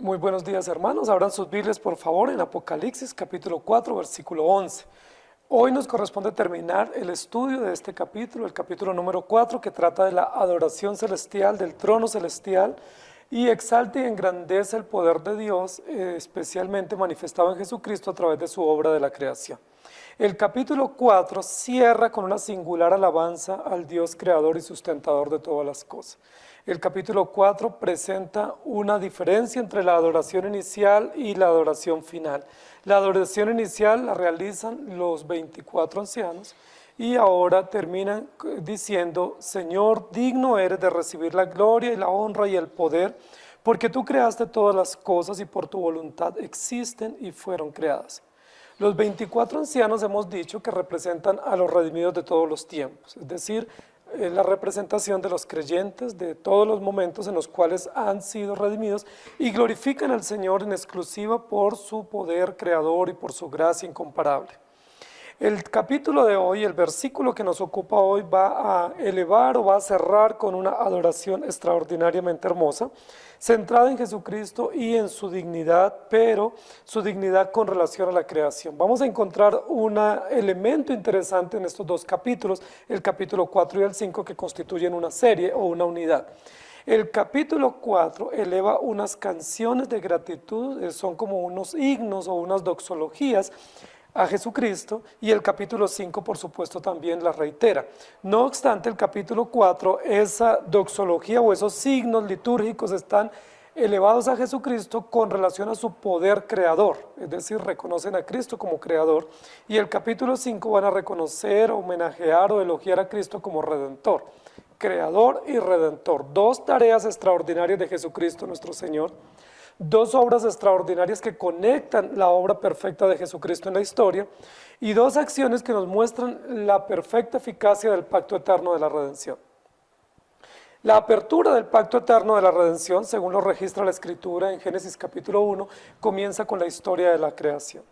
Muy buenos días, hermanos. Abran sus Biblias, por favor, en Apocalipsis capítulo 4, versículo 11. Hoy nos corresponde terminar el estudio de este capítulo, el capítulo número 4, que trata de la adoración celestial, del trono celestial, y exalta y engrandece el poder de Dios, especialmente manifestado en Jesucristo a través de su obra de la creación. El capítulo 4 cierra con una singular alabanza al Dios creador y sustentador de todas las cosas. El capítulo 4 presenta una diferencia entre la adoración inicial y la adoración final. La adoración inicial la realizan los 24 ancianos y ahora terminan diciendo: Señor, digno eres de recibir la gloria y la honra y el poder, porque tú creaste todas las cosas y por tu voluntad existen y fueron creadas. Los 24 ancianos hemos dicho que representan a los redimidos de todos los tiempos, es decir, la representación de los creyentes de todos los momentos en los cuales han sido redimidos y glorifican al Señor en exclusiva por su poder creador y por su gracia incomparable. El capítulo de hoy, el versículo que nos ocupa hoy, va a elevar o va a cerrar con una adoración extraordinariamente hermosa, centrada en Jesucristo y en su dignidad, pero su dignidad con relación a la creación. Vamos a encontrar un elemento interesante en estos dos capítulos, el capítulo 4 y el 5, que constituyen una serie o una unidad. El capítulo 4 eleva unas canciones de gratitud, son como unos himnos o unas doxologías a Jesucristo, y el capítulo 5 por supuesto también la reitera. No obstante, el capítulo 4, esa doxología o esos signos litúrgicos están elevados a Jesucristo con relación a su poder creador, es decir, reconocen a Cristo como creador, y el capítulo 5 van a reconocer, homenajear o elogiar a Cristo como redentor, creador y redentor, dos tareas extraordinarias de Jesucristo nuestro Señor. Dos obras extraordinarias que conectan la obra perfecta de Jesucristo en la historia y dos acciones que nos muestran la perfecta eficacia del pacto eterno de la redención. La apertura del pacto eterno de la redención, según lo registra la Escritura en Génesis capítulo 1, comienza con la historia de la creación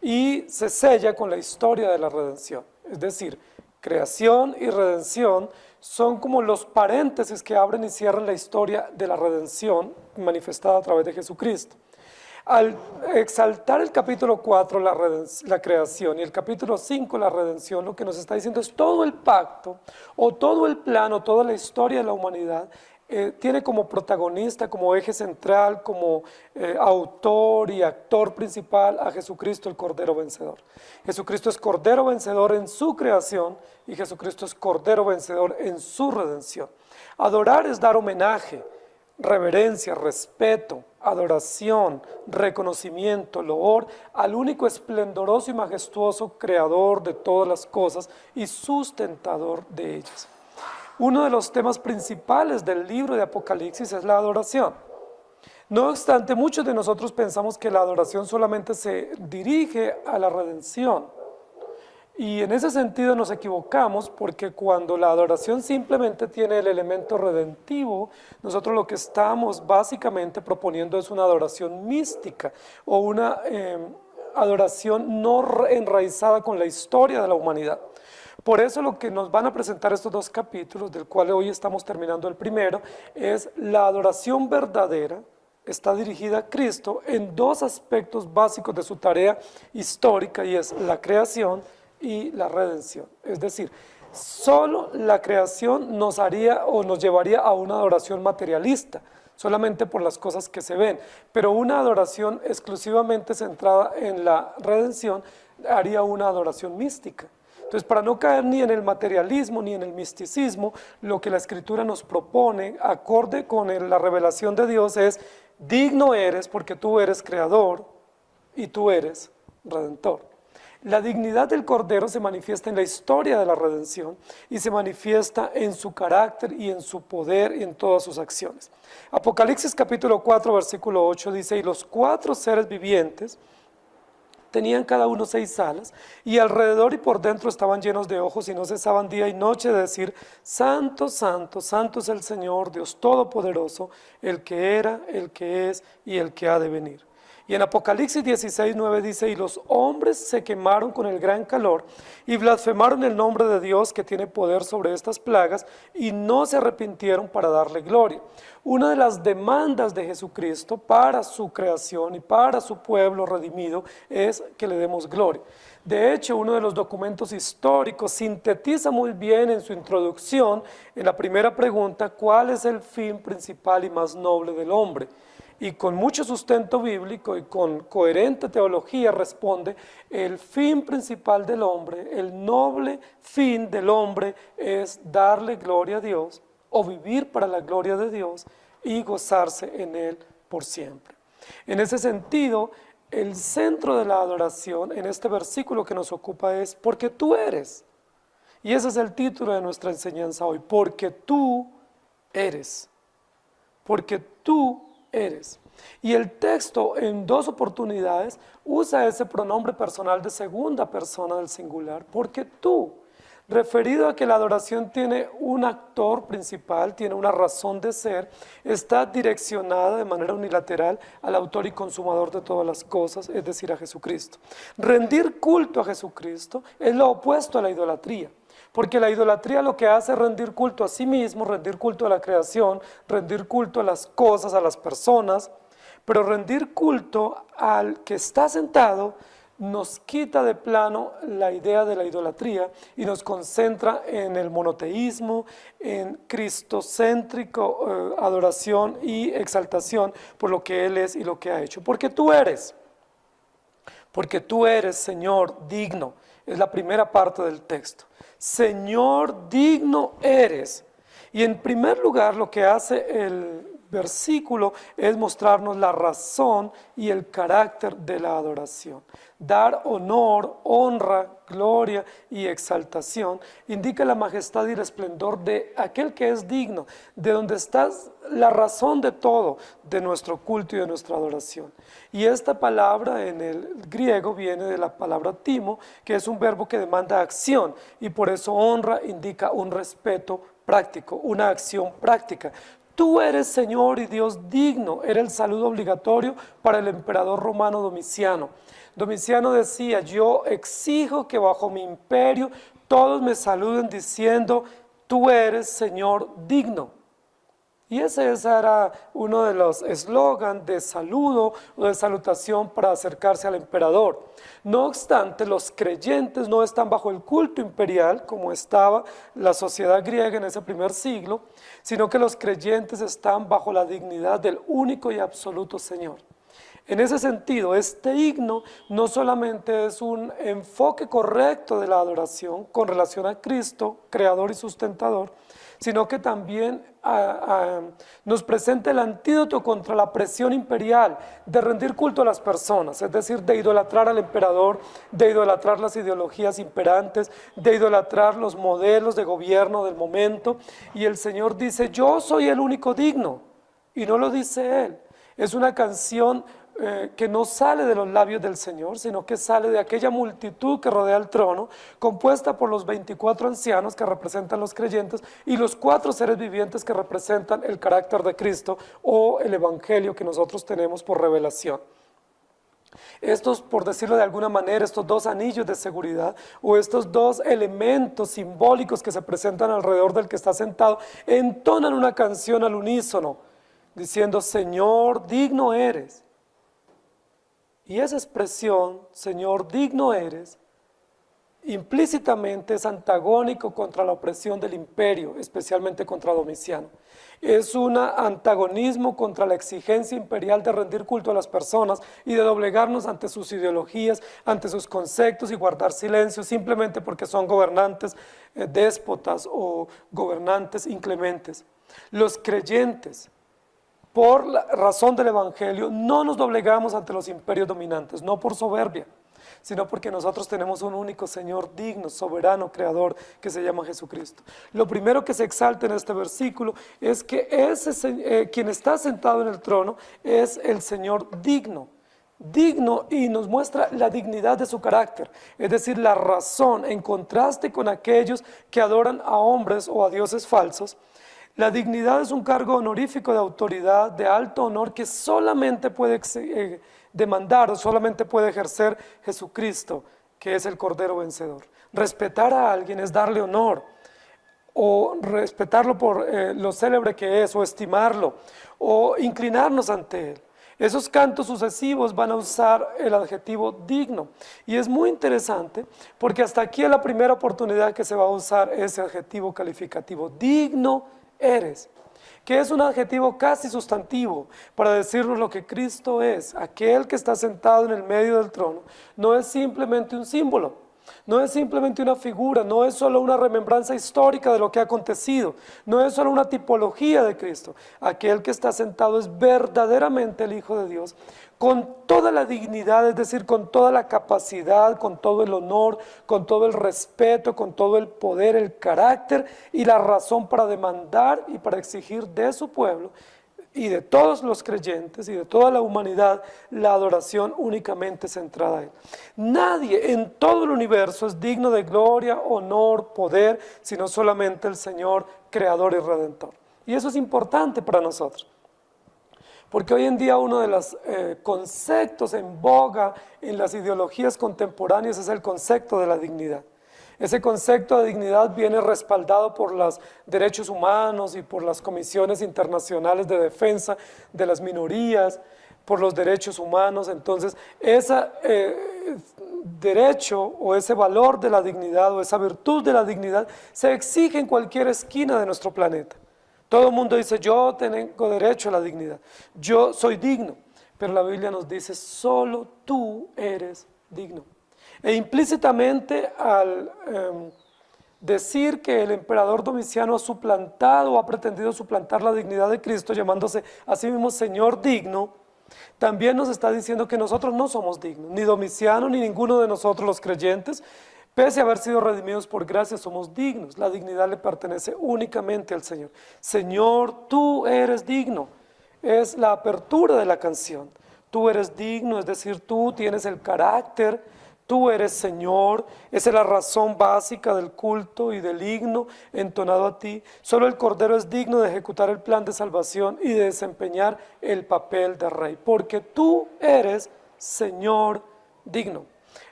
y se sella con la historia de la redención, es decir, creación y redención son como los paréntesis que abren y cierran la historia de la redención manifestada a través de Jesucristo. Al exaltar el capítulo 4, la creación, y el capítulo 5, la redención, lo que nos está diciendo es todo el pacto, o todo el plan, o toda la historia de la humanidad, tiene como protagonista, como eje central, como autor y actor principal a Jesucristo, el Cordero Vencedor. Jesucristo es Cordero Vencedor en su creación y Jesucristo es Cordero Vencedor en su redención. Adorar es dar homenaje, reverencia, respeto, adoración, reconocimiento, loor al único esplendoroso y majestuoso creador de todas las cosas y sustentador de ellas. Uno de los temas principales del libro de Apocalipsis es la adoración. No obstante, muchos de nosotros pensamos que la adoración solamente se dirige a la redención. Y en ese sentido nos equivocamos, porque cuando la adoración simplemente tiene el elemento redentivo, nosotros lo que estamos básicamente proponiendo es una adoración mística o una adoración no enraizada con la historia de la humanidad. Por eso lo que nos van a presentar estos dos capítulos, del cual hoy estamos terminando el primero, es la adoración verdadera. Está dirigida a Cristo en dos aspectos básicos de su tarea histórica, y es la creación y la redención. Es decir, solo la creación nos haría o nos llevaría a una adoración materialista, solamente por las cosas que se ven, pero una adoración exclusivamente centrada en la redención haría una adoración mística. Entonces, para no caer ni en el materialismo ni en el misticismo, lo que la Escritura nos propone, acorde con la revelación de Dios, es: digno eres porque tú eres creador y tú eres redentor. La dignidad del Cordero se manifiesta en la historia de la redención y se manifiesta en su carácter y en su poder y en todas sus acciones. Apocalipsis capítulo 4, versículo 8 dice: y los cuatro seres vivientes tenían cada uno 6 alas, y alrededor y por dentro estaban llenos de ojos, y no cesaban día y noche de decir: Santo, santo, santo es el Señor, Dios Todopoderoso, el que era, el que es y el que ha de venir. Y en Apocalipsis 16:9 dice, y los hombres se quemaron con el gran calor y blasfemaron el nombre de Dios que tiene poder sobre estas plagas y no se arrepintieron para darle gloria. Una de las demandas de Jesucristo para su creación y para su pueblo redimido es que le demos gloria. De hecho, uno de los documentos históricos sintetiza muy bien en su introducción, en la primera pregunta, ¿cuál es el fin principal y más noble del hombre? Y con mucho sustento bíblico y con coherente teología responde, el fin principal del hombre, el noble fin del hombre es darle gloria a Dios o vivir para la gloria de Dios y gozarse en Él por siempre. En ese sentido, el centro de la adoración en este versículo que nos ocupa es porque tú eres. Y ese es el título de nuestra enseñanza hoy, porque tú eres. Porque tú eres. Y el texto en dos oportunidades usa ese pronombre personal de segunda persona del singular, porque tú, referido a que la adoración tiene un actor principal, tiene una razón de ser, está direccionada de manera unilateral al autor y consumador de todas las cosas, es decir, a Jesucristo. Rendir culto a Jesucristo es lo opuesto a la idolatría. Porque la idolatría lo que hace es rendir culto a sí mismo, rendir culto a la creación, rendir culto a las cosas, a las personas, pero rendir culto al que está sentado nos quita de plano la idea de la idolatría y nos concentra en el monoteísmo, en cristocéntrico adoración y exaltación por lo que Él es y lo que ha hecho. Porque tú eres, Señor, digno, es la primera parte del texto. Señor, digno eres. Y en primer lugar lo que hace el versículo es mostrarnos la razón y el carácter de la adoración. Dar honor, honra, gloria y exaltación indica la majestad y el esplendor de aquel que es digno, de donde está la razón de todo, de nuestro culto y de nuestra adoración. Y esta palabra en el griego viene de la palabra timo, que es un verbo que demanda acción, y por eso honra indica un respeto práctico, una acción práctica. Tú eres Señor y Dios digno, era el saludo obligatorio para el emperador romano Domiciano. Domiciano decía, yo exijo que bajo mi imperio todos me saluden diciendo, tú eres Señor digno. Y ese era uno de los eslogans de saludo o de salutación para acercarse al emperador. No obstante, los creyentes no están bajo el culto imperial, como estaba la sociedad griega en ese primer siglo, sino que los creyentes están bajo la dignidad del único y absoluto Señor. En ese sentido, este himno no solamente es un enfoque correcto de la adoración con relación a Cristo, creador y sustentador, sino que también nos presenta el antídoto contra la presión imperial de rendir culto a las personas, es decir, de idolatrar al emperador, de idolatrar las ideologías imperantes, de idolatrar los modelos de gobierno del momento. Y el Señor dice, yo soy el único digno, y no lo dice Él. Es una canción que no sale de los labios del Señor, sino que sale de aquella multitud que rodea el trono, compuesta por los 24 ancianos que representan los creyentes y los 4 seres vivientes que representan el carácter de Cristo o el evangelio que nosotros tenemos por revelación. Estos, por decirlo de alguna manera, estos 2 anillos de seguridad o estos 2 elementos simbólicos que se presentan alrededor del que está sentado, entonan una canción al unísono, diciendo, Señor, digno eres. Y esa expresión, Señor, digno eres, implícitamente es antagónico contra la opresión del imperio, especialmente contra Domiciano. Es un antagonismo contra la exigencia imperial de rendir culto a las personas y de doblegarnos ante sus ideologías, ante sus conceptos y guardar silencio simplemente porque son gobernantes déspotas o gobernantes inclementes. Los creyentes, por la razón del evangelio, no nos doblegamos ante los imperios dominantes, no por soberbia, sino porque nosotros tenemos un único Señor digno, soberano, creador, que se llama Jesucristo. Lo primero que se exalta en este versículo es que quien está sentado en el trono es el Señor digno, y nos muestra la dignidad de su carácter, es decir, la razón, en contraste con aquellos que adoran a hombres o a dioses falsos. La dignidad es un cargo honorífico de autoridad, de alto honor, que solamente puede demandar solamente puede ejercer Jesucristo, que es el Cordero vencedor. Respetar a alguien es darle honor, o respetarlo por lo célebre que es, o estimarlo, o inclinarnos ante él. Esos cantos sucesivos van a usar el adjetivo digno. Y es muy interesante porque hasta aquí es la primera oportunidad que se va a usar ese adjetivo calificativo. Digno eres, que es un adjetivo casi sustantivo para decirnos lo que Cristo es. Aquel que está sentado en el medio del trono no es simplemente un símbolo. No es simplemente una figura, no es solo una remembranza histórica de lo que ha acontecido, no es solo una tipología de Cristo. Aquel que está sentado es verdaderamente el Hijo de Dios, con toda la dignidad, es decir, con toda la capacidad, con todo el honor, con todo el respeto, con todo el poder, el carácter y la razón para demandar y para exigir de su pueblo y de todos los creyentes y de toda la humanidad, la adoración únicamente centrada en Él. Nadie en todo el universo es digno de gloria, honor, poder, sino solamente el Señor, Creador y Redentor. Y eso es importante para nosotros, porque hoy en día uno de los conceptos en boga en las ideologías contemporáneas es el concepto de la dignidad. Ese concepto de dignidad viene respaldado por los derechos humanos y por las comisiones internacionales de defensa de las minorías, por los derechos humanos. Entonces, ese derecho o ese valor de la dignidad o esa virtud de la dignidad se exige en cualquier esquina de nuestro planeta. Todo el mundo dice, yo tengo derecho a la dignidad, yo soy digno, pero la Biblia nos dice, solo tú eres digno. E implícitamente al decir que el emperador Domiciano ha suplantado o ha pretendido suplantar la dignidad de Cristo llamándose a sí mismo Señor digno, también nos está diciendo que nosotros no somos dignos, ni Domiciano ni ninguno de nosotros los creyentes, pese a haber sido redimidos por gracia, somos dignos. La dignidad le pertenece únicamente al Señor. Señor, tú eres digno, es la apertura de la canción. Tú eres digno, es decir, tú tienes el carácter. Tú eres Señor, esa es la razón básica del culto y del himno entonado a ti. Solo el Cordero es digno de ejecutar el plan de salvación y de desempeñar el papel de Rey, porque tú eres Señor digno.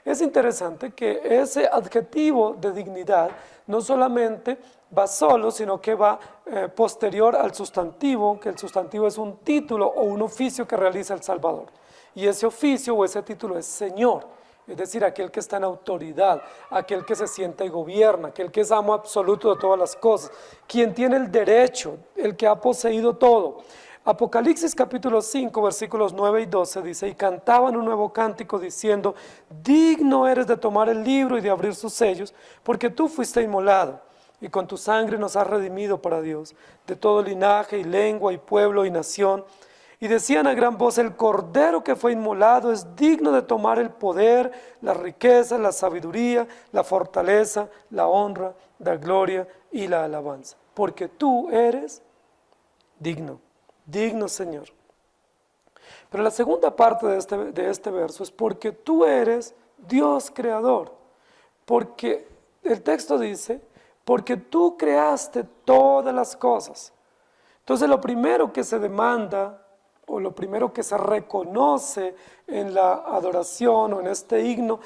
Es interesante que ese adjetivo de dignidad no solamente va solo, sino que va posterior al sustantivo, que el sustantivo es un título o un oficio que realiza el Salvador. Y ese oficio o ese título es Señor. Es decir, aquel que está en autoridad, aquel que se sienta y gobierna, aquel que es amo absoluto de todas las cosas, quien tiene el derecho, el que ha poseído todo. Apocalipsis capítulo 5, versículos 9 y 12 dice, y cantaban un nuevo cántico diciendo, digno eres de tomar el libro y de abrir sus sellos, porque tú fuiste inmolado, y con tu sangre nos has redimido para Dios, de todo linaje y lengua y pueblo y nación. Y decían a gran voz, el Cordero que fue inmolado es digno de tomar el poder, la riqueza, la sabiduría, la fortaleza, la honra, la gloria y la alabanza. Porque tú eres digno, digno Señor. Pero la segunda parte de este verso es porque tú eres Dios creador. Porque el texto dice, porque tú creaste todas las cosas. Entonces lo primero que se demanda o lo primero que se reconoce en la adoración o en este himno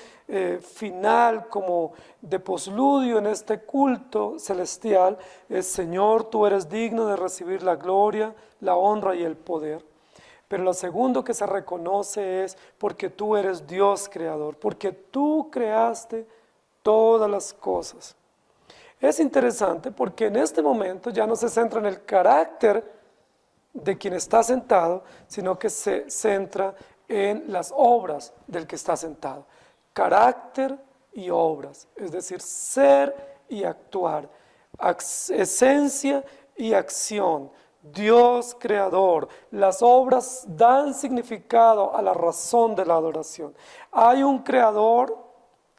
final como de posludio en este culto celestial es Señor, tú eres digno de recibir la gloria, la honra y el poder. Pero lo segundo que se reconoce es porque tú eres Dios creador, porque tú creaste todas las cosas. Es interesante porque en este momento ya no se centra en el carácter de quien está sentado, sino que se centra en las obras del que está sentado. Carácter y obras, es decir, ser y actuar, esencia y acción. Dios creador, las obras dan significado a la razón de la adoración. Hay un creador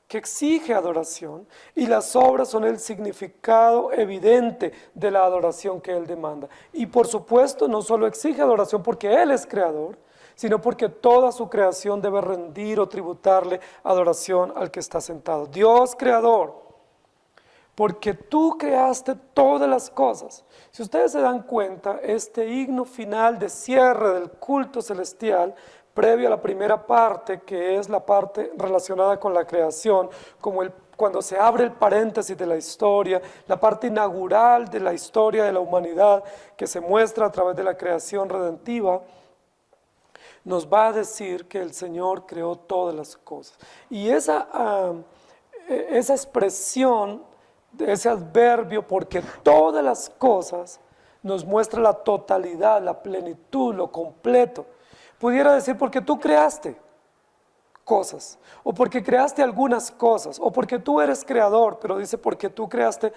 que exige adoración y las obras son el significado evidente de la adoración que Él demanda. Y por supuesto no solo exige adoración porque Él es creador, sino porque toda su creación debe rendir o tributarle adoración al que está sentado. Dios creador, porque tú creaste todas las cosas. Si ustedes se dan cuenta, este himno final de cierre del culto celestial previo a la primera parte, que es la parte relacionada con la creación, como cuando se abre el paréntesis de la historia, la parte inaugural de la historia de la humanidad que se muestra a través de la creación redentiva, nos va a decir que el Señor creó todas las cosas. Y esa expresión, ese adverbio, porque todas las cosas, nos muestra la totalidad, la plenitud, lo completo. Pudiera decir porque tú creaste cosas, o porque creaste algunas cosas, o porque tú eres creador, pero dice porque tú creaste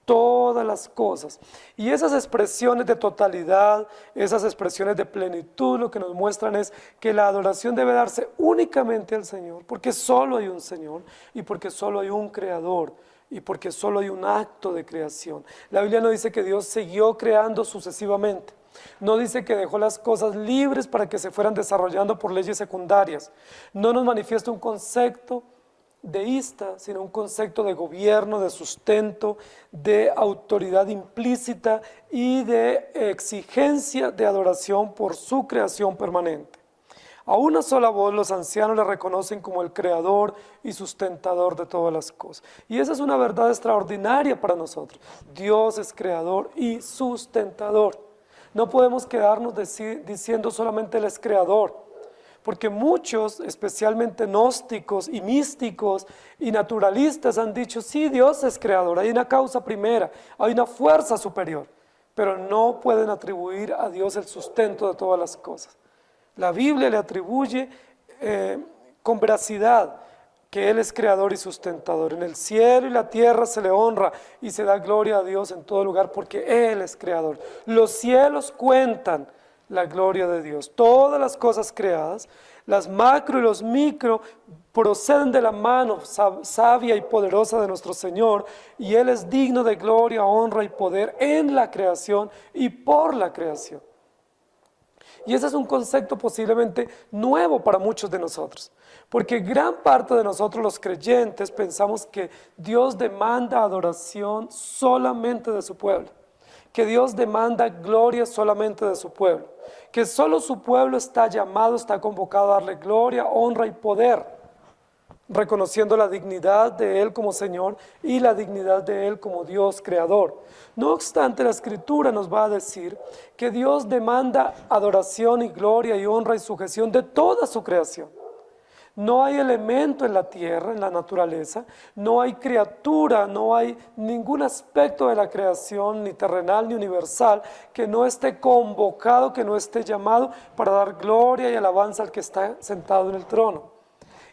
todas las cosas. Y esas expresiones de totalidad, esas expresiones de plenitud, lo que nos muestran es que la adoración debe darse únicamente al Señor, porque solo hay un Señor y porque solo hay un Creador y porque solo hay un acto de creación. La Biblia no dice que Dios siguió creando sucesivamente. No dice que dejó las cosas libres para que se fueran desarrollando por leyes secundarias. No nos manifiesta un concepto deísta, sino un concepto de gobierno, de sustento, de autoridad implícita y de exigencia de adoración por su creación permanente. A una sola voz los ancianos le reconocen como el creador y sustentador de todas las cosas. Y esa es una verdad extraordinaria para nosotros. Dios es creador y sustentador. No podemos quedarnos diciendo solamente Él es creador, porque muchos, especialmente gnósticos y místicos y naturalistas, han dicho, sí, Dios es creador, hay una causa primera, hay una fuerza superior, pero no pueden atribuir a Dios el sustento de todas las cosas. La Biblia le atribuye con veracidad que Él es creador y sustentador. En el cielo y la tierra se le honra y se da gloria a Dios en todo lugar porque Él es creador. Los cielos cuentan la gloria de Dios. Todas las cosas creadas, las macro y los micro, proceden de la mano sabia y poderosa de nuestro Señor, y Él es digno de gloria, honra y poder en la creación y por la creación. Y ese es un concepto posiblemente nuevo para muchos de nosotros, porque gran parte de nosotros los creyentes pensamos que Dios demanda adoración solamente de su pueblo, que Dios demanda gloria solamente de su pueblo, que solo su pueblo está llamado, está convocado a darle gloria, honra y poder, reconociendo la dignidad de Él como Señor y la dignidad de Él como Dios creador. No obstante, la Escritura nos va a decir que Dios demanda adoración y gloria y honra y sujeción de toda su creación. No hay elemento en la tierra, en la naturaleza, no hay criatura, no hay ningún aspecto de la creación, ni terrenal ni universal, que no esté convocado, que no esté llamado para dar gloria y alabanza al que está sentado en el trono.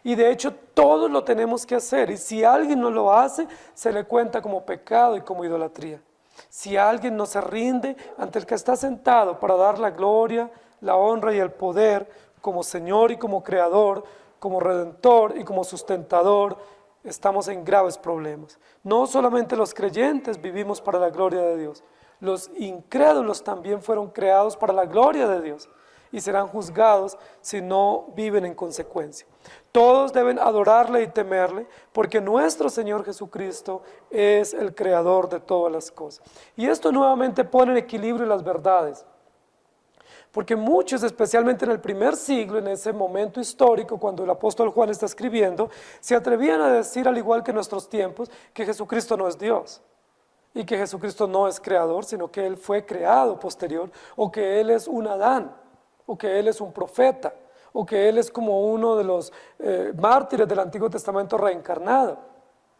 Y de hecho todos lo tenemos que hacer, y si alguien no lo hace, se le cuenta como pecado y como idolatría. Si alguien no se rinde ante el que está sentado para dar la gloria, la honra y el poder como Señor y como Creador, como Redentor y como Sustentador, estamos en graves problemas. No solamente los creyentes vivimos para la gloria de Dios, los incrédulos también fueron creados para la gloria de Dios y serán juzgados si no viven en consecuencia. Todos deben adorarle y temerle, porque nuestro Señor Jesucristo es el creador de todas las cosas. Y esto nuevamente pone en equilibrio las verdades, porque muchos, especialmente en el primer siglo, en ese momento histórico, cuando el apóstol Juan está escribiendo, se atrevían a decir, al igual que en nuestros tiempos, que Jesucristo no es Dios, y que Jesucristo no es creador, sino que Él fue creado posterior, o que Él es un Adán, o que Él es un profeta, o que Él es como uno de los mártires del Antiguo Testamento reencarnado.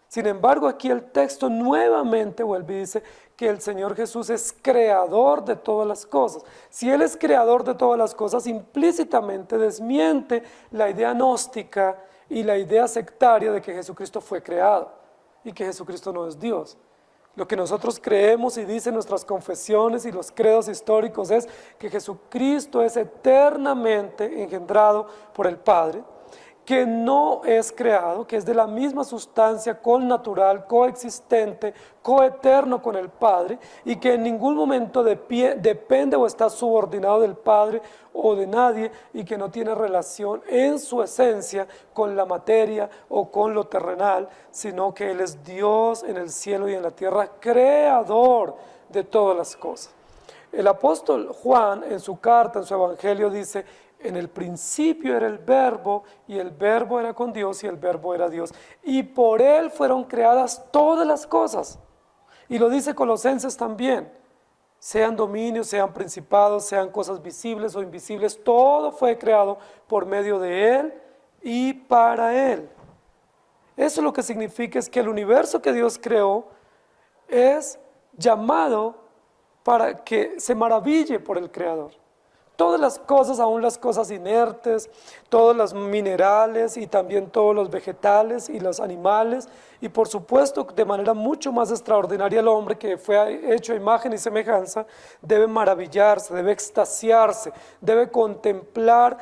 Sin embargo, aquí el texto nuevamente vuelve y dice que el Señor Jesús es creador de todas las cosas. Si Él es creador de todas las cosas, implícitamente desmiente la idea gnóstica y la idea sectaria de que Jesucristo fue creado y que Jesucristo no es Dios. Lo que nosotros creemos y dicen nuestras confesiones y los credos históricos es que Jesucristo es eternamente engendrado por el Padre, que no es creado, que es de la misma sustancia connatural, coexistente, coeterno con el Padre, y que en ningún momento depende o está subordinado del Padre o de nadie, y que no tiene relación en su esencia con la materia o con lo terrenal, sino que Él es Dios en el cielo y en la tierra, creador de todas las cosas. El apóstol Juan en su carta, en su evangelio dice, En el principio era el Verbo, y el Verbo era con Dios, y el Verbo era Dios. Y por Él fueron creadas todas las cosas. Y lo dice Colosenses también. Sean dominios, sean principados, sean cosas visibles o invisibles, todo fue creado por medio de Él y para Él. Eso lo que significa es que el universo que Dios creó es llamado para que se maraville por el Creador. Todas las cosas, aún las cosas inertes, todos los minerales y también todos los vegetales y los animales, y por supuesto de manera mucho más extraordinaria el hombre que fue hecho a imagen y semejanza, debe maravillarse, debe extasiarse, debe contemplar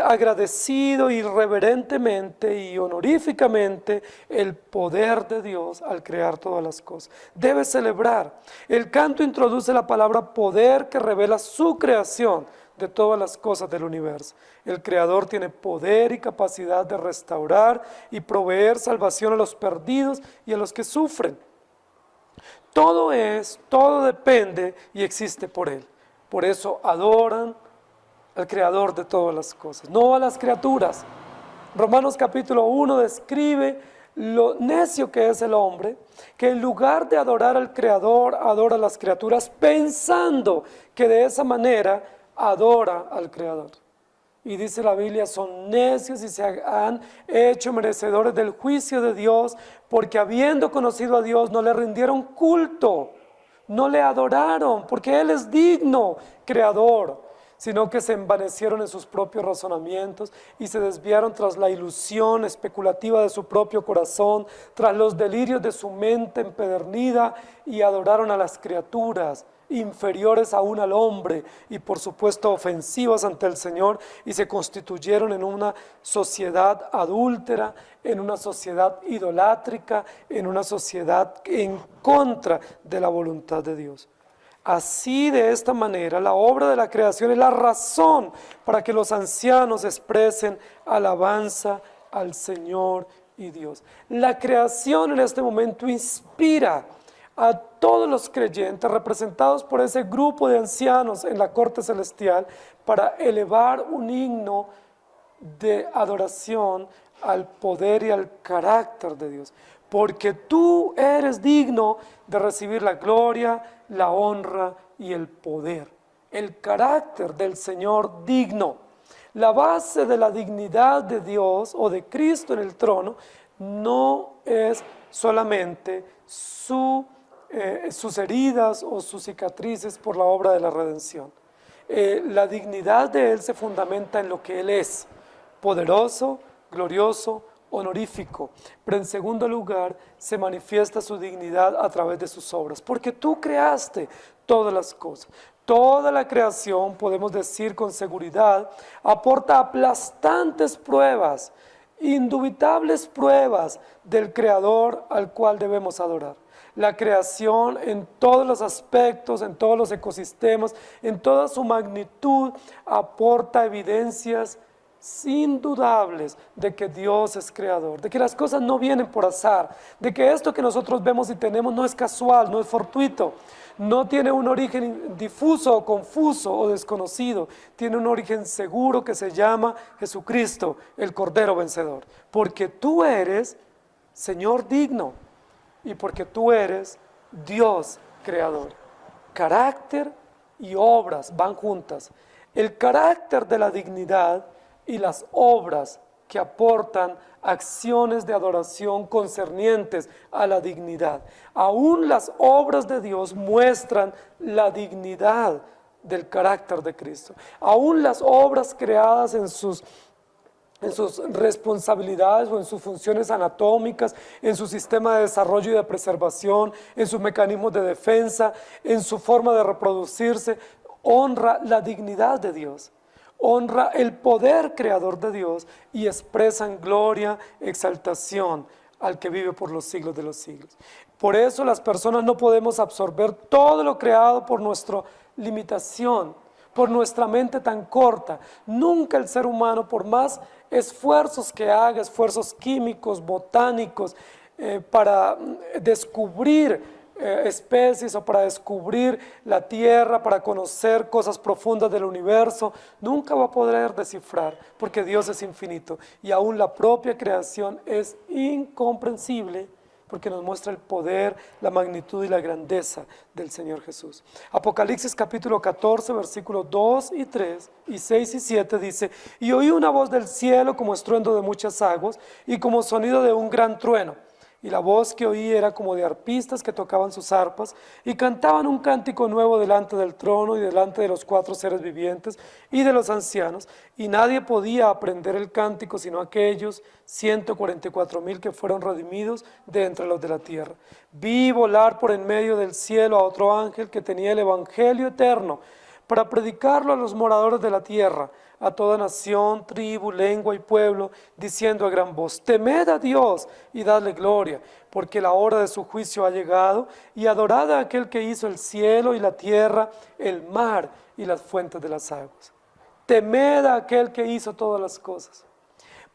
agradecido y reverentemente y honoríficamente el poder de Dios al crear todas las cosas. Debe celebrar. El canto introduce la palabra poder que revela su creación de todas las cosas del universo. El Creador tiene poder y capacidad de restaurar y proveer salvación a los perdidos y a los que sufren. Todo depende y existe por Él. Por eso adoran al Creador de todas las cosas, no a las criaturas. Romanos capítulo 1 describe lo necio que es el hombre, que en lugar de adorar al Creador, adora a las criaturas, pensando que de esa manera adora al Creador. Y dice la Biblia, son necios y se han hecho merecedores del juicio de Dios, porque habiendo conocido a Dios no le rindieron culto, no le adoraron, porque Él es digno, Creador, sino que se envanecieron en sus propios razonamientos y se desviaron tras la ilusión especulativa de su propio corazón, tras los delirios de su mente empedernida, y adoraron a las criaturas, inferiores aún al hombre y por supuesto ofensivas ante el Señor, y se constituyeron en una sociedad adúltera, en una sociedad idolátrica, en una sociedad en contra de la voluntad de Dios. Así, de esta manera, la obra de la creación es la razón para que los ancianos expresen alabanza al Señor y Dios. La creación en este momento inspira a todos los creyentes representados por ese grupo de ancianos en la corte celestial para elevar un himno de adoración al poder y al carácter de Dios. Porque tú eres digno de recibir la gloria, la honra y el poder. El carácter del Señor digno. La base de la dignidad de Dios o de Cristo en el trono no es solamente sus heridas o sus cicatrices por la obra de la redención. La dignidad de Él se fundamenta en lo que Él es: poderoso, glorioso, honorífico. Pero en segundo lugar, se manifiesta su dignidad a través de sus obras, porque tú creaste todas las cosas. Toda la creación, podemos decir con seguridad, aporta aplastantes pruebas, indubitables pruebas del Creador al cual debemos adorar. La creación en todos los aspectos, en todos los ecosistemas, en toda su magnitud, aporta evidencias indudables de que Dios es creador, de que las cosas no vienen por azar, de que esto que nosotros vemos y tenemos no es casual, no es fortuito, no tiene un origen difuso o confuso o desconocido, tiene un origen seguro que se llama Jesucristo, el Cordero Vencedor, porque tú eres Señor digno y porque tú eres Dios creador. Carácter y obras van juntas. El carácter de la dignidad y las obras que aportan acciones de adoración concernientes a la dignidad. Aún las obras de Dios muestran la dignidad del carácter de Cristo. Aún las obras creadas en sus responsabilidades o en sus funciones anatómicas, en su sistema de desarrollo y de preservación, en sus mecanismos de defensa, en su forma de reproducirse, honra la dignidad de Dios. Honra el poder creador de Dios y expresan gloria, exaltación al que vive por los siglos de los siglos. Por eso las personas no podemos absorber todo lo creado por nuestra limitación, por nuestra mente tan corta. Nunca el ser humano, por más esfuerzos que haga, esfuerzos químicos, botánicos, para descubrir especies o para descubrir la tierra, para conocer cosas profundas del universo, nunca va a poder descifrar, porque Dios es infinito y aún la propia creación es incomprensible, porque nos muestra el poder, la magnitud y la grandeza del Señor Jesús. Apocalipsis capítulo 14, versículos 2 y 3, y 6 y 7 dice: y oí una voz del cielo como estruendo de muchas aguas y como sonido de un gran trueno. Y la voz que oí era como de arpistas que tocaban sus arpas y cantaban un cántico nuevo delante del trono y delante de los 4 seres vivientes y de los ancianos. Y nadie podía aprender el cántico sino aquellos 144,000 que fueron redimidos de entre los de la tierra. Vi volar por en medio del cielo a otro ángel que tenía el evangelio eterno para predicarlo a los moradores de la tierra, a toda nación, tribu, lengua y pueblo, diciendo a gran voz: temed a Dios y dadle gloria, porque la hora de su juicio ha llegado, y adorad a aquel que hizo el cielo y la tierra, el mar y las fuentes de las aguas. Temed a aquel que hizo todas las cosas.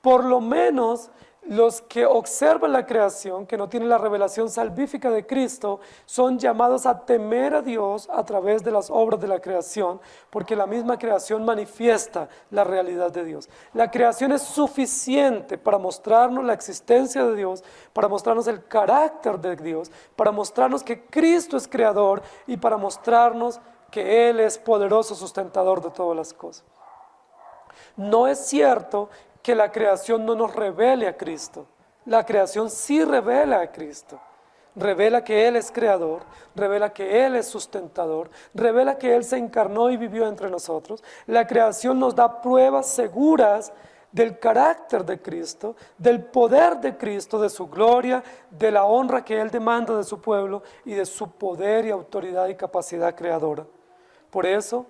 Por lo menos los que observan la creación, que no tienen la revelación salvífica de Cristo, son llamados a temer a Dios a través de las obras de la creación, porque la misma creación manifiesta la realidad de Dios. La creación es suficiente para mostrarnos la existencia de Dios, para mostrarnos el carácter de Dios, para mostrarnos que Cristo es creador y para mostrarnos que Él es poderoso sustentador de todas las cosas. No es cierto que la creación no nos revele a Cristo. La creación sí revela a Cristo. Revela que Él es creador, revela que Él es sustentador, revela que Él se encarnó y vivió entre nosotros. La creación nos da pruebas seguras del carácter de Cristo, del poder de Cristo, de su gloria, de la honra que Él demanda de su pueblo y de su poder y autoridad y capacidad creadora. Por eso,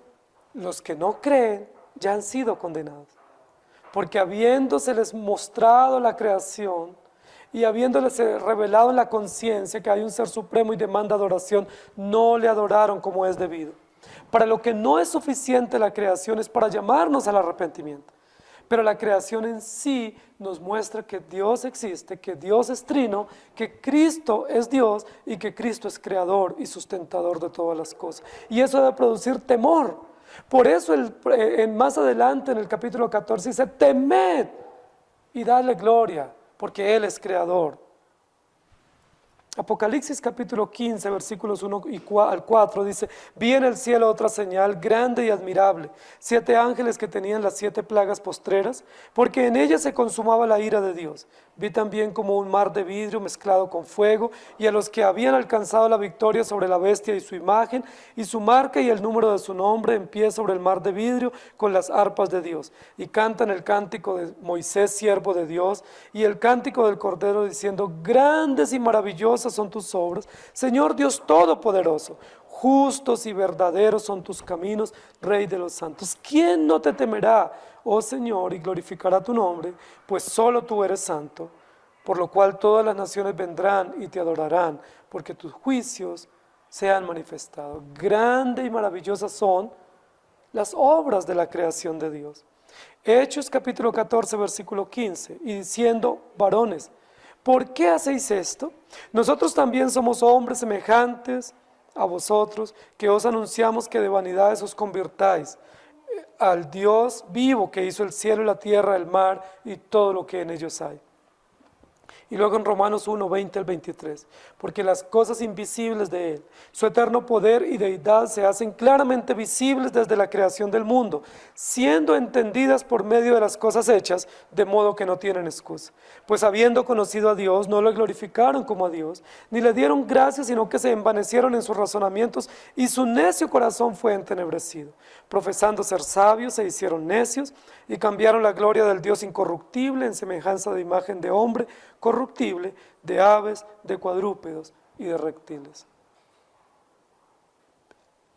los que no creen ya han sido condenados. Porque habiéndoseles mostrado la creación y habiéndoles revelado en la conciencia que hay un ser supremo y demanda adoración, no le adoraron como es debido. Para lo que no es suficiente la creación es para llamarnos al arrepentimiento. Pero la creación en sí nos muestra que Dios existe, que Dios es trino, que Cristo es Dios y que Cristo es creador y sustentador de todas las cosas. Y eso debe producir temor. Por eso más adelante en el capítulo 14 dice: temed y dadle gloria, porque Él es creador. Apocalipsis capítulo 15, versículos 1 al 4 dice: vi en el cielo otra señal grande y admirable, 7 ángeles que tenían las 7 plagas postreras, porque en ellas se consumaba la ira de Dios. Vi también como un mar de vidrio mezclado con fuego, y a los que habían alcanzado la victoria sobre la bestia y su imagen, y su marca y el número de su nombre, en pie sobre el mar de vidrio, con las arpas de Dios. Y cantan el cántico de Moisés, siervo de Dios, y el cántico del Cordero, diciendo: grandes y maravillosas son tus obras, Señor Dios Todopoderoso. Justos y verdaderos son tus caminos, Rey de los santos. ¿Quién no te temerá, oh Señor, y glorificará tu nombre? Pues solo tú eres santo, por lo cual todas las naciones vendrán y te adorarán, porque tus juicios se han manifestado. Grande y maravillosas son las obras de la creación de Dios. Hechos capítulo 14, versículo 15, y diciendo: varones, ¿por qué hacéis esto? Nosotros también somos hombres semejantes a vosotros, que os anunciamos que de vanidades os convirtáis al Dios vivo que hizo el cielo y la tierra, el mar y todo lo que en ellos hay. Y luego en Romanos 1, 20 al 23, porque las cosas invisibles de Él, su eterno poder y deidad se hacen claramente visibles desde la creación del mundo, siendo entendidas por medio de las cosas hechas, de modo que no tienen excusa. Pues habiendo conocido a Dios, no lo glorificaron como a Dios, ni le dieron gracias, sino que se envanecieron en sus razonamientos, y su necio corazón fue entenebrecido. Profesando ser sabios, se hicieron necios, y cambiaron la gloria del Dios incorruptible en semejanza de imagen de hombre corruptible, de aves, de cuadrúpedos y de reptiles.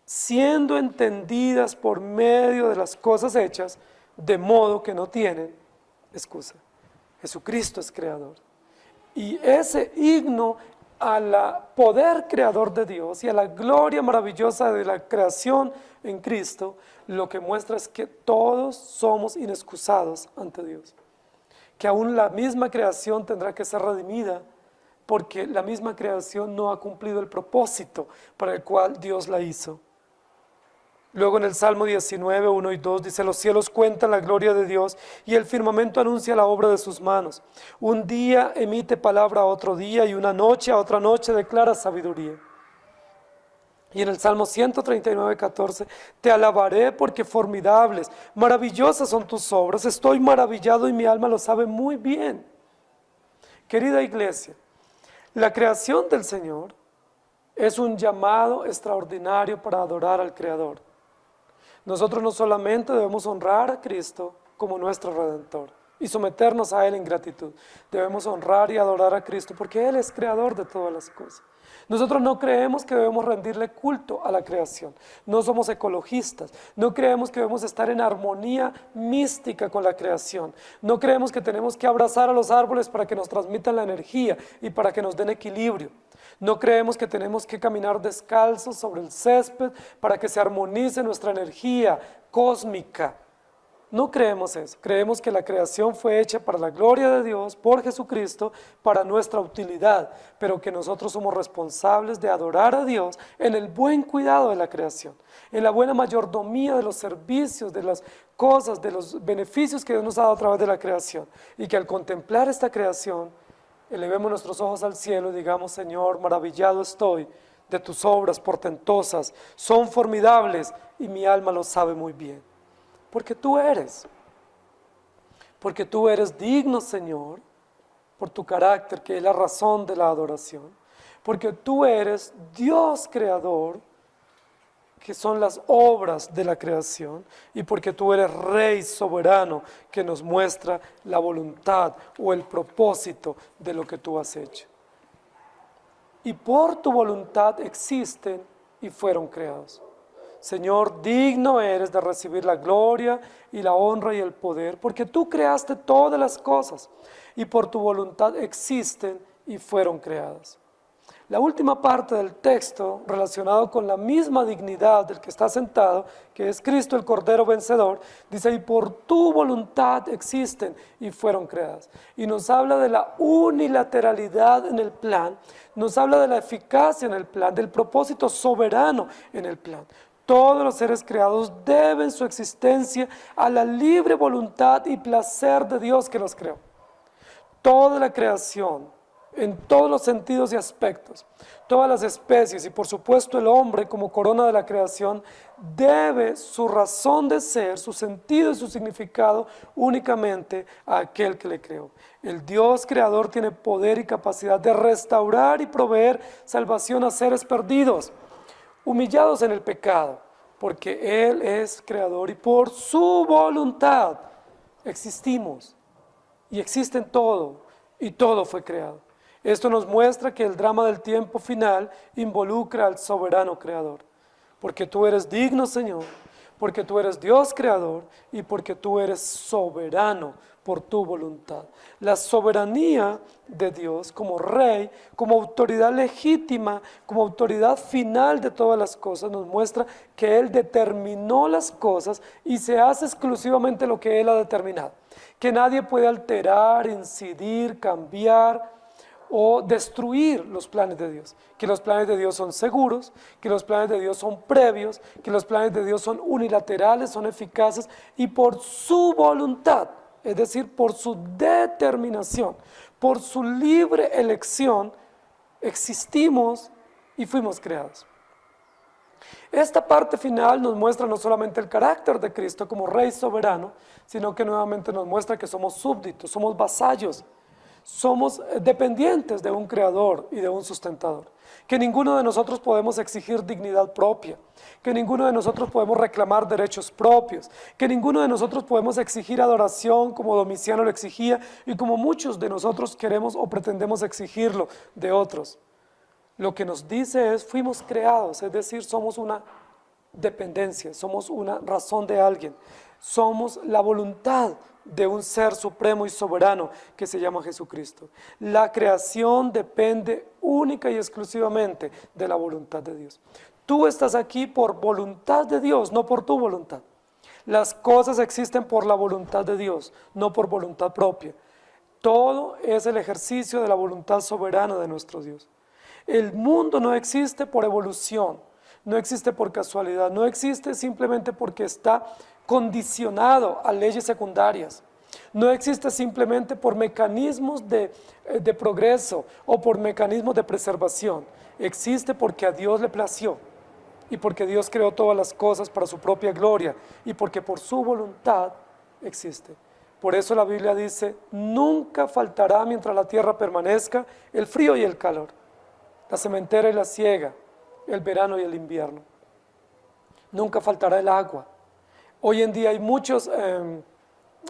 Siendo entendidas por medio de las cosas hechas, de modo que no tienen excusa. Jesucristo es creador. Y ese himno al poder creador de Dios y a la gloria maravillosa de la creación en Cristo, lo que muestra es que todos somos inexcusados ante Dios. Que aún la misma creación tendrá que ser redimida porque la misma creación no ha cumplido el propósito para el cual Dios la hizo. Luego en el Salmo 19, 1 y 2 dice: los cielos cuentan la gloria de Dios y el firmamento anuncia la obra de sus manos. Un día emite palabra a otro día y una noche a otra noche declara sabiduría. Y en el Salmo 139, 14, te alabaré porque formidables, maravillosas son tus obras, estoy maravillado y mi alma lo sabe muy bien. Querida iglesia, la creación del Señor es un llamado extraordinario para adorar al Creador. Nosotros no solamente debemos honrar a Cristo como nuestro Redentor y someternos a Él en gratitud, debemos honrar y adorar a Cristo porque Él es creador de todas las cosas. Nosotros no creemos que debemos rendirle culto a la creación, no somos ecologistas, no creemos que debemos estar en armonía mística con la creación, no creemos que tenemos que abrazar a los árboles para que nos transmitan la energía y para que nos den equilibrio. No creemos que tenemos que caminar descalzos sobre el césped para que se armonice nuestra energía cósmica. No creemos eso, creemos que la creación fue hecha para la gloria de Dios, por Jesucristo, para nuestra utilidad, pero que nosotros somos responsables de adorar a Dios en el buen cuidado de la creación, en la buena mayordomía de los servicios, de las cosas, de los beneficios que Dios nos ha dado a través de la creación, y que al contemplar esta creación, elevemos nuestros ojos al cielo y digamos: Señor, maravillado estoy de tus obras portentosas, son formidables y mi alma lo sabe muy bien. Porque tú eres digno, Señor, por tu carácter, que es la razón de la adoración. Porque tú eres Dios creador, que son las obras de la creación, y porque tú eres Rey soberano, que nos muestra la voluntad o el propósito de lo que tú has hecho. Y por tu voluntad existen y fueron creados. Señor, digno eres de recibir la gloria y la honra y el poder, porque tú creaste todas las cosas y por tu voluntad existen y fueron creadas. La última parte del texto, relacionado con la misma dignidad del que está sentado, que es Cristo el Cordero Vencedor, dice: y por tu voluntad existen y fueron creadas. Y nos habla de la unilateralidad en el plan, nos habla de la eficacia en el plan, del propósito soberano en el plan. Todos los seres creados deben su existencia a la libre voluntad y placer de Dios que los creó. Toda la creación, en todos los sentidos y aspectos, todas las especies y por supuesto el hombre como corona de la creación, debe su razón de ser, su sentido y su significado únicamente a aquel que le creó. El Dios creador tiene poder y capacidad de restaurar y proveer salvación a seres perdidos, humillados en el pecado, porque Él es creador y por su voluntad existimos y existen todo y todo fue creado. Esto nos muestra que el drama del tiempo final involucra al soberano creador, porque tú eres digno, Señor, porque tú eres Dios creador y porque tú eres soberano por tu voluntad. La soberanía de Dios como Rey, como autoridad legítima, como autoridad final de todas las cosas, nos muestra que Él determinó las cosas y se hace exclusivamente lo que Él ha determinado. Que nadie puede alterar, incidir, cambiar o destruir los planes de Dios, que los planes de Dios son seguros, que los planes de Dios son previos, que los planes de Dios son unilaterales, son eficaces y por su voluntad, es decir, por su determinación, por su libre elección, existimos y fuimos creados. Esta parte final nos muestra no solamente el carácter de Cristo como Rey soberano, sino que nuevamente nos muestra que somos súbditos, somos vasallos, somos dependientes de un creador y de un sustentador, que ninguno de nosotros podemos exigir dignidad propia, que ninguno de nosotros podemos reclamar derechos propios, que ninguno de nosotros podemos exigir adoración como Domiciano lo exigía y como muchos de nosotros queremos o pretendemos exigirlo de otros. Lo que nos dice es: fuimos creados, es decir, somos una dependencia, somos una razón de alguien, somos la voluntad de un ser supremo y soberano que se llama Jesucristo. La creación depende única y exclusivamente de la voluntad de Dios. Tú estás aquí por voluntad de Dios, no por tu voluntad. Las cosas existen por la voluntad de Dios, no por voluntad propia. Todo es el ejercicio de la voluntad soberana de nuestro Dios. El mundo no existe por evolución, no existe por casualidad, no existe simplemente porque está condicionado a leyes secundarias. No existe simplemente por mecanismos de progreso o por mecanismos de preservación. Existe porque a Dios le plació y porque Dios creó todas las cosas para su propia gloria y porque por su voluntad existe. Por eso la Biblia dice, nunca faltará mientras la tierra permanezca el frío y el calor, la sementera y la siega, el verano y el invierno. Nunca faltará el agua. Hoy en día hay muchas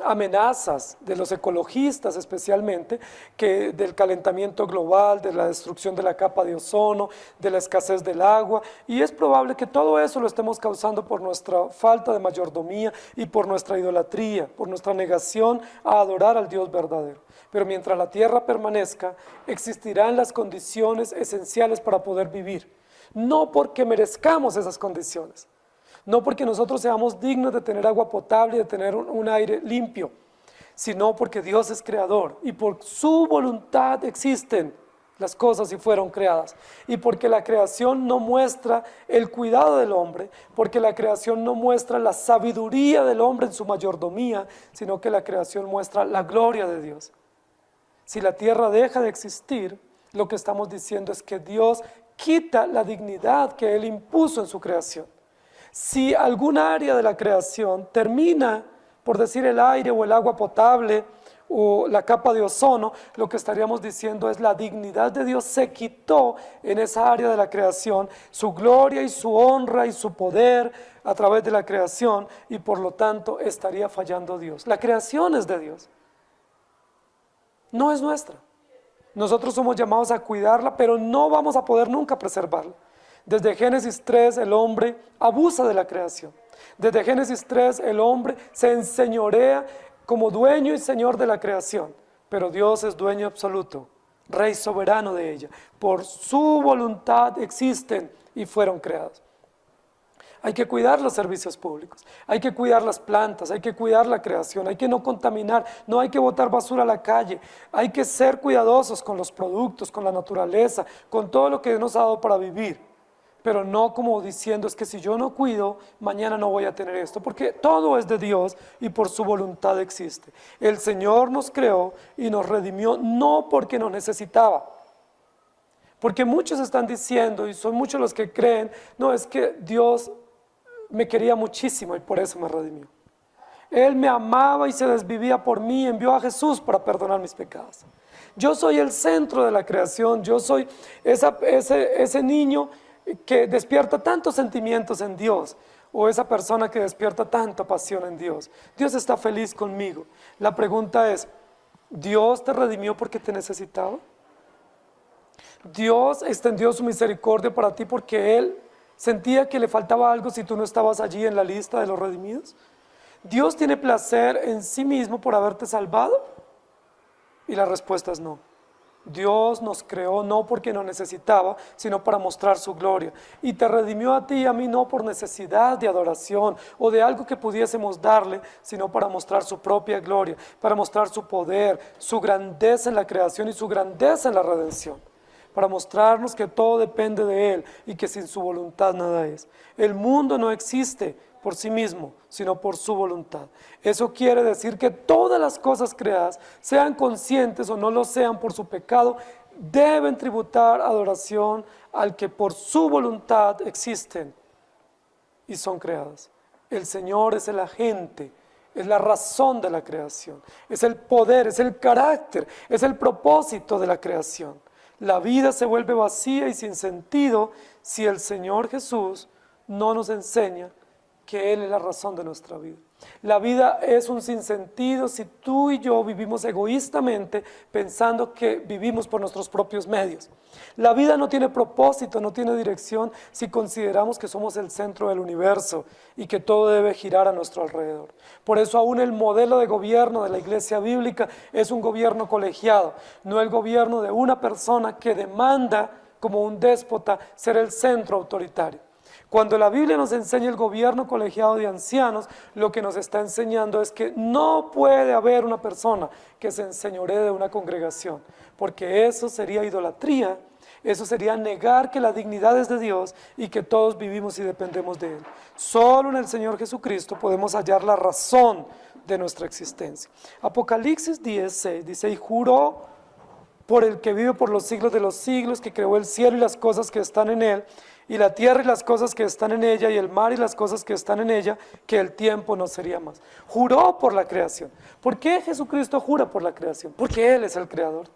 amenazas de los ecologistas especialmente, que del calentamiento global, de la destrucción de la capa de ozono, de la escasez del agua, y es probable que todo eso lo estemos causando por nuestra falta de mayordomía y por nuestra idolatría, por nuestra negación a adorar al Dios verdadero. Pero mientras la tierra permanezca, existirán las condiciones esenciales para poder vivir, no porque merezcamos esas condiciones, no porque nosotros seamos dignos de tener agua potable y de tener un aire limpio, sino porque Dios es creador y por su voluntad existen las cosas y fueron creadas. Y porque la creación no muestra el cuidado del hombre, porque la creación no muestra la sabiduría del hombre en su mayordomía, sino que la creación muestra la gloria de Dios. Si la tierra deja de existir, lo que estamos diciendo es que Dios quita la dignidad que Él impuso en su creación. Si alguna área de la creación termina, por decir el aire o el agua potable o la capa de ozono, lo que estaríamos diciendo es la dignidad de Dios se quitó en esa área de la creación, su gloria y su honra y su poder a través de la creación, y por lo tanto estaría fallando Dios. La creación es de Dios, no es nuestra. Nosotros somos llamados a cuidarla, pero no vamos a poder nunca preservarla. Desde Génesis 3 el hombre abusa de la creación. Desde Génesis 3 el hombre se enseñorea como dueño y señor de la creación. Pero Dios es dueño absoluto, rey soberano de ella. Por su voluntad existen y fueron creados. Hay que cuidar los servicios públicos, hay que cuidar las plantas, hay que cuidar la creación, hay que no contaminar, no hay que botar basura a la calle, hay que ser cuidadosos con los productos, con la naturaleza, con todo lo que Dios nos ha dado para vivir. Pero no como diciendo, es que si yo no cuido, mañana no voy a tener esto, porque todo es de Dios y por su voluntad existe. El Señor nos creó y nos redimió no porque nos necesitaba, porque muchos están diciendo, y son muchos los que creen, no, es que Dios me quería muchísimo y por eso me redimió. Él me amaba y se desvivía por mí, envió a Jesús para perdonar mis pecados. Yo soy el centro de la creación, yo soy ese niño que despierta tantos sentimientos en Dios, o esa persona que despierta tanta pasión en Dios. Dios está feliz conmigo. La pregunta es, ¿Dios te redimió porque te necesitaba? ¿Dios extendió su misericordia para ti porque Él sentía que le faltaba algo si tú no estabas allí en la lista de los redimidos? ¿Dios tiene placer en sí mismo por haberte salvado? Y la respuesta es no. Dios nos creó no porque nos necesitaba, sino para mostrar su gloria. Y te redimió a ti y a mí no por necesidad de adoración o de algo que pudiésemos darle, sino para mostrar su propia gloria, para mostrar su poder, su grandeza en la creación y su grandeza en la redención. Para mostrarnos que todo depende de Él y que sin su voluntad nada es. El mundo no existe por sí mismo, sino por su voluntad. Eso quiere decir que todas las cosas creadas, sean conscientes o no lo sean por su pecado, deben tributar adoración al que por su voluntad existen y son creadas. El Señor es el agente, es la razón de la creación, es el poder, es el carácter, es el propósito de la creación. La vida se vuelve vacía y sin sentido si el Señor Jesús no nos enseña que Él es la razón de nuestra vida. La vida es un sinsentido si tú y yo vivimos egoístamente pensando que vivimos por nuestros propios medios. La vida no tiene propósito, no tiene dirección si consideramos que somos el centro del universo y que todo debe girar a nuestro alrededor. Por eso aún el modelo de gobierno de la Iglesia Bíblica es un gobierno colegiado, no el gobierno de una persona que demanda como un déspota ser el centro autoritario. Cuando la Biblia nos enseña el gobierno colegiado de ancianos, lo que nos está enseñando es que no puede haber una persona que se enseñoree de una congregación, porque eso sería idolatría, eso sería negar que la dignidad es de Dios y que todos vivimos y dependemos de Él. Solo en el Señor Jesucristo podemos hallar la razón de nuestra existencia. Apocalipsis 10:6 dice, y juró por el que vive por los siglos de los siglos, que creó el cielo y las cosas que están en él, y la tierra y las cosas que están en ella, y el mar y las cosas que están en ella, que el tiempo no sería más. Juró por la creación. ¿Por qué Jesucristo jura por la creación? Porque Él es el creador.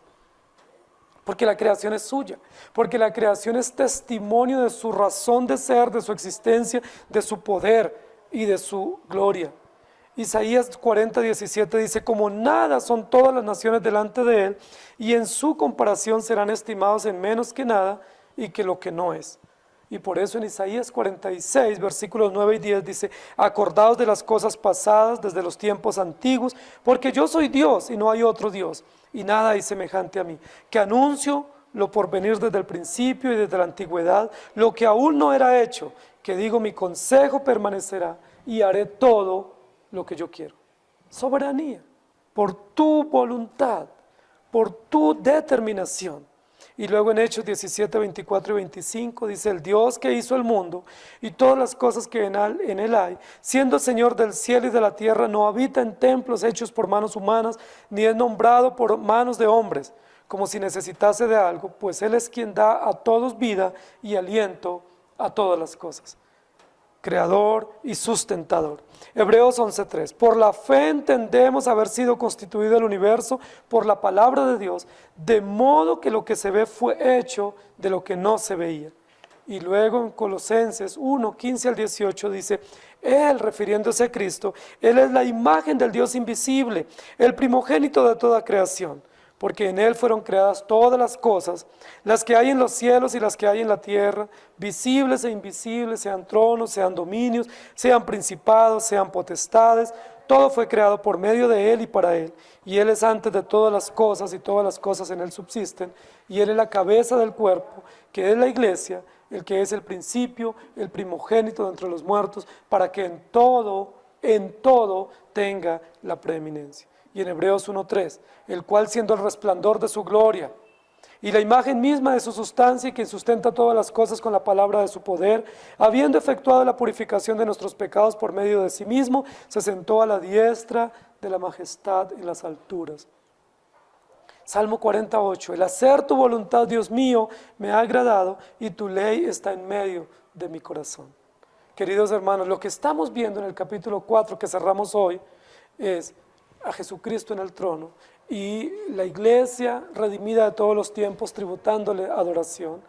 Porque la creación es suya, porque la creación es testimonio de su razón de ser, de su existencia, de su poder y de su gloria. Isaías 40:17 dice, como nada son todas las naciones delante de él, y en su comparación serán estimados en menos que nada y que lo que no es. Y por eso en Isaías 46, versículos 9 y 10 dice, acordaos de las cosas pasadas desde los tiempos antiguos, porque yo soy Dios y no hay otro Dios, y nada hay semejante a mí, que anuncio lo por venir desde el principio y desde la antigüedad, lo que aún no era hecho, que digo mi consejo permanecerá y haré todo lo que yo quiero. Soberanía, por tu voluntad, por tu determinación. Y luego en Hechos 17, 24 y 25 dice, el Dios que hizo el mundo y todas las cosas que en él hay, siendo Señor del cielo y de la tierra, no habita en templos hechos por manos humanas, ni es nombrado por manos de hombres, como si necesitase de algo, pues Él es quien da a todos vida y aliento a todas las cosas. Creador y sustentador. Hebreos 11:3. Por la fe entendemos haber sido constituido el universo por la palabra de Dios, de modo que lo que se ve fue hecho de lo que no se veía. Y luego en Colosenses 1:15 al 18 dice, Él, refiriéndose a Cristo, Él es la imagen del Dios invisible, el primogénito de toda creación. Porque en Él fueron creadas todas las cosas, las que hay en los cielos y las que hay en la tierra, visibles e invisibles, sean tronos, sean dominios, sean principados, sean potestades, todo fue creado por medio de Él y para Él. Y Él es antes de todas las cosas y todas las cosas en Él subsisten, y Él es la cabeza del cuerpo, que es la iglesia, el que es el principio, el primogénito de entre los muertos, para que en todo tenga la preeminencia. Y en Hebreos 1:3, el cual siendo el resplandor de su gloria y la imagen misma de su sustancia y que sustenta todas las cosas con la palabra de su poder, habiendo efectuado la purificación de nuestros pecados por medio de sí mismo, se sentó a la diestra de la majestad en las alturas. Salmo 48, el hacer tu voluntad, Dios mío, me ha agradado y tu ley está en medio de mi corazón. Queridos hermanos, lo que estamos viendo en el capítulo 4 que cerramos hoy es a Jesucristo en el trono y la iglesia redimida de todos los tiempos tributándole adoración,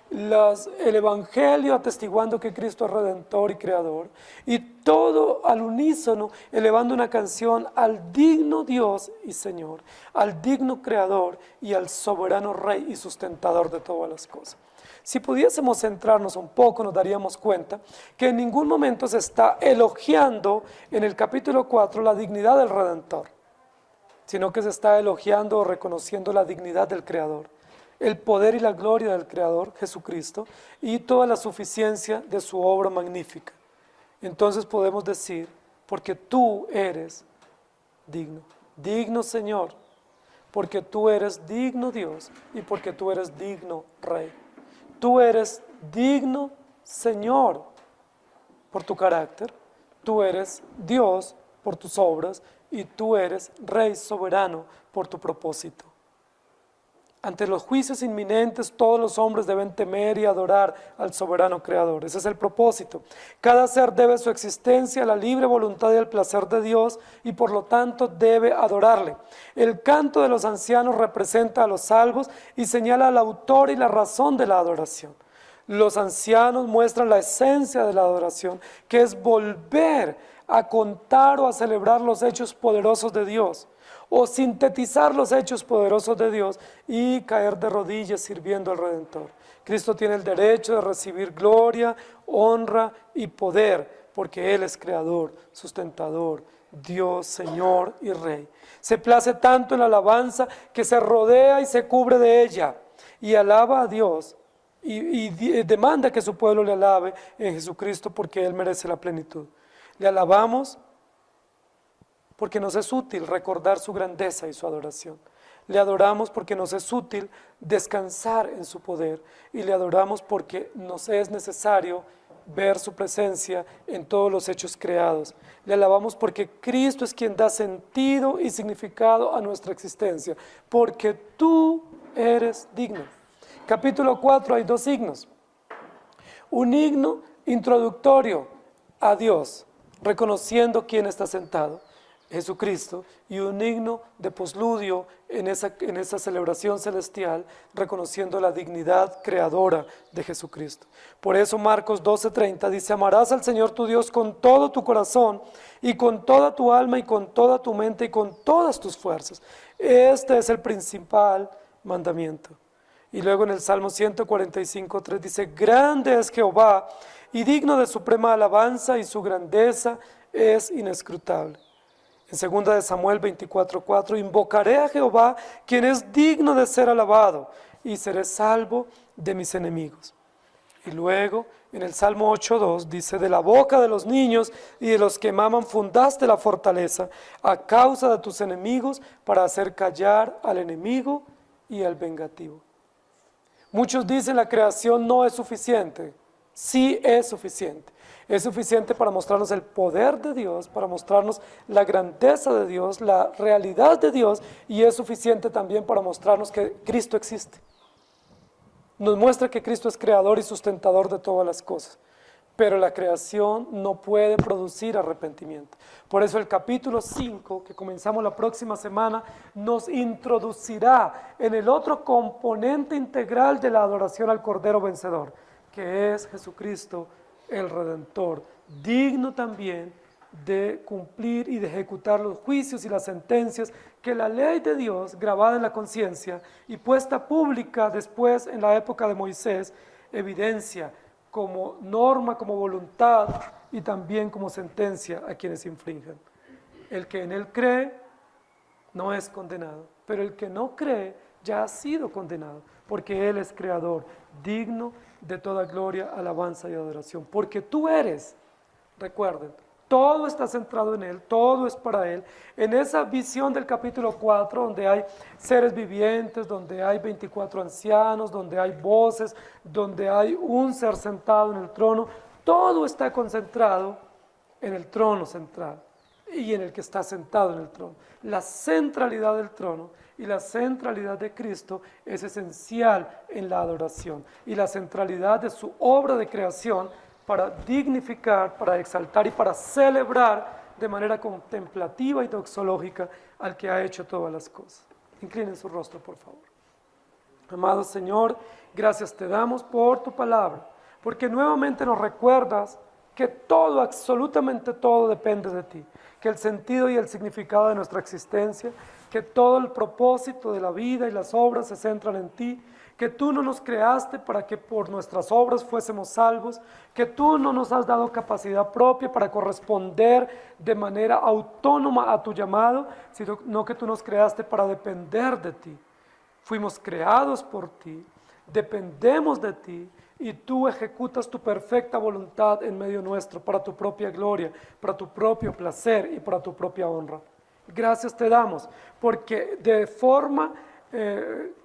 el evangelio atestiguando que Cristo es redentor y creador, y todo al unísono elevando una canción al digno Dios y Señor, al digno creador y al soberano rey y sustentador de todas las cosas. Si pudiésemos centrarnos un poco, nos daríamos cuenta que en ningún momento se está elogiando en el capítulo 4 la dignidad del Redentor, sino que se está elogiando o reconociendo la dignidad del Creador, el poder y la gloria del Creador, Jesucristo, y toda la suficiencia de su obra magnífica. Entonces podemos decir, porque tú eres digno, digno Señor, porque tú eres digno Dios y porque tú eres digno Rey. Tú eres digno, Señor, por tu carácter, tú eres Dios por tus obras y tú eres Rey soberano por tu propósito. Ante los juicios inminentes, todos los hombres deben temer y adorar al soberano Creador. Ese es el propósito. Cada ser debe su existencia a la libre voluntad y al placer de Dios y por lo tanto debe adorarle. El canto de los ancianos representa a los salvos y señala al autor y la razón de la adoración. Los ancianos muestran la esencia de la adoración, que es volver a contar o a celebrar los hechos poderosos de Dios, o sintetizar los hechos poderosos de Dios y caer de rodillas sirviendo al Redentor. Cristo tiene el derecho de recibir gloria, honra y poder, porque Él es creador, sustentador, Dios, Señor y Rey. Se place tanto en la alabanza que se rodea y se cubre de ella y alaba a Dios y demanda que su pueblo le alabe en Jesucristo porque Él merece la plenitud. Le alabamos porque nos es útil recordar su grandeza y su adoración. Le adoramos porque nos es útil descansar en su poder y le adoramos porque nos es necesario ver su presencia en todos los hechos creados. Le alabamos porque Cristo es quien da sentido y significado a nuestra existencia, porque tú eres digno. Capítulo 4 hay dos signos. Un himno introductorio a Dios, reconociendo quién está sentado, Jesucristo, y un himno de posludio en esa celebración celestial, reconociendo la dignidad creadora de Jesucristo. Por eso Marcos 12:30 dice: amarás al Señor tu Dios con todo tu corazón, y con toda tu alma, y con toda tu mente, y con todas tus fuerzas. Este es el principal mandamiento. Y luego en el Salmo 145:3 dice: grande es Jehová, y digno de suprema alabanza, y su grandeza es inescrutable. En 2 de Samuel 24:4, invocaré a Jehová, quien es digno de ser alabado, y seré salvo de mis enemigos. Y luego en el Salmo 8:2 dice: de la boca de los niños y de los que maman fundaste la fortaleza, a causa de tus enemigos, para hacer callar al enemigo y al vengativo. Muchos dicen la creación no es suficiente. Sí es suficiente. Es suficiente para mostrarnos el poder de Dios, para mostrarnos la grandeza de Dios, la realidad de Dios, y es suficiente también para mostrarnos que Cristo existe. Nos muestra que Cristo es creador y sustentador de todas las cosas, pero la creación no puede producir arrepentimiento. Por eso el capítulo 5, que comenzamos la próxima semana, nos introducirá en el otro componente integral de la adoración al Cordero Vencedor, que es Jesucristo el Redentor, digno también de cumplir y de ejecutar los juicios y las sentencias que la ley de Dios, grabada en la conciencia y puesta pública después en la época de Moisés, evidencia como norma, como voluntad y también como sentencia a quienes infringen. El que en él cree no es condenado, pero el que no cree ya ha sido condenado, porque Él es creador, digno de toda gloria, alabanza y adoración. Porque tú eres, recuerden, todo está centrado en Él, todo es para Él. En esa visión del capítulo 4, donde hay seres vivientes, donde hay 24 ancianos, donde hay voces, donde hay un ser sentado en el trono, todo está concentrado en el trono central y en el que está sentado en el trono. La centralidad del trono y la centralidad de Cristo es esencial en la adoración, y la centralidad de su obra de creación para dignificar, para exaltar y para celebrar de manera contemplativa y doxológica al que ha hecho todas las cosas. Inclinen su rostro, por favor. Amado Señor, gracias te damos por tu palabra, porque nuevamente nos recuerdas que todo, absolutamente todo depende de ti, que el sentido y el significado de nuestra existencia, que todo el propósito de la vida y las obras se centran en ti, que tú no nos creaste para que por nuestras obras fuésemos salvos, que tú no nos has dado capacidad propia para corresponder de manera autónoma a tu llamado, sino que tú nos creaste para depender de ti. Fuimos creados por ti, dependemos de ti, y tú ejecutas tu perfecta voluntad en medio nuestro para tu propia gloria, para tu propio placer y para tu propia honra. Gracias te damos, porque de forma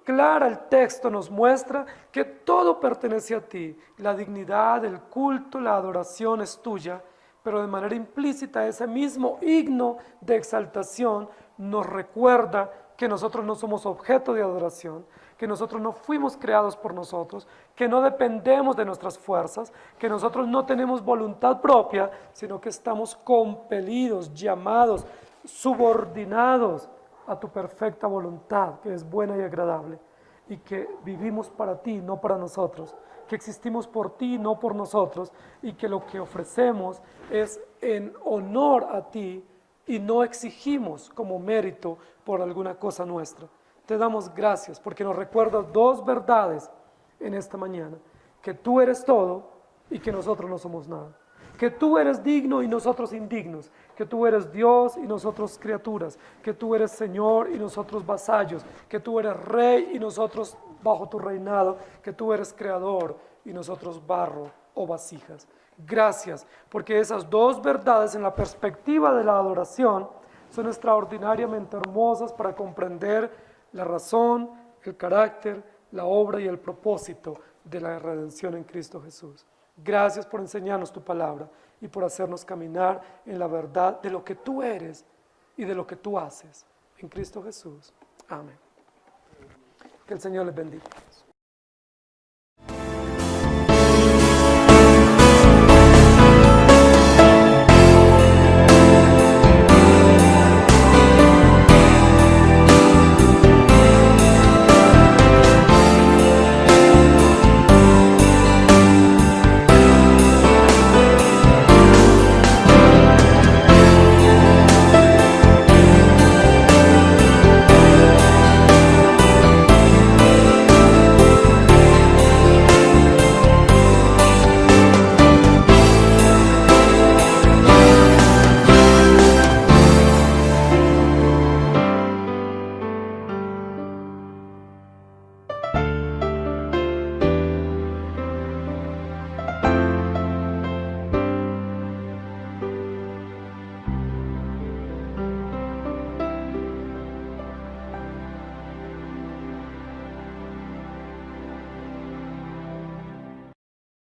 clara el texto nos muestra que todo pertenece a ti. La dignidad, el culto, la adoración es tuya, pero de manera implícita ese mismo himno de exaltación nos recuerda que nosotros no somos objeto de adoración, que nosotros no fuimos creados por nosotros, que no dependemos de nuestras fuerzas, que nosotros no tenemos voluntad propia, sino que estamos compelidos, llamados, subordinados a tu perfecta voluntad, que es buena y agradable, y que vivimos para ti, no para nosotros, que existimos por ti, no por nosotros, y que lo que ofrecemos es en honor a ti y no exigimos como mérito por alguna cosa nuestra. Te damos gracias porque nos recuerdas dos verdades en esta mañana: que tú eres todo y que nosotros no somos nada, que tú eres digno y nosotros indignos, que tú eres Dios y nosotros criaturas, que tú eres Señor y nosotros vasallos, que tú eres Rey y nosotros bajo tu reinado, que tú eres creador y nosotros barro o vasijas. Gracias, porque esas dos verdades en la perspectiva de la adoración son extraordinariamente hermosas para comprender la razón, el carácter, la obra y el propósito de la redención en Cristo Jesús. Gracias por enseñarnos tu palabra y por hacernos caminar en la verdad de lo que tú eres y de lo que tú haces. En Cristo Jesús. Amén. Que el Señor les bendiga.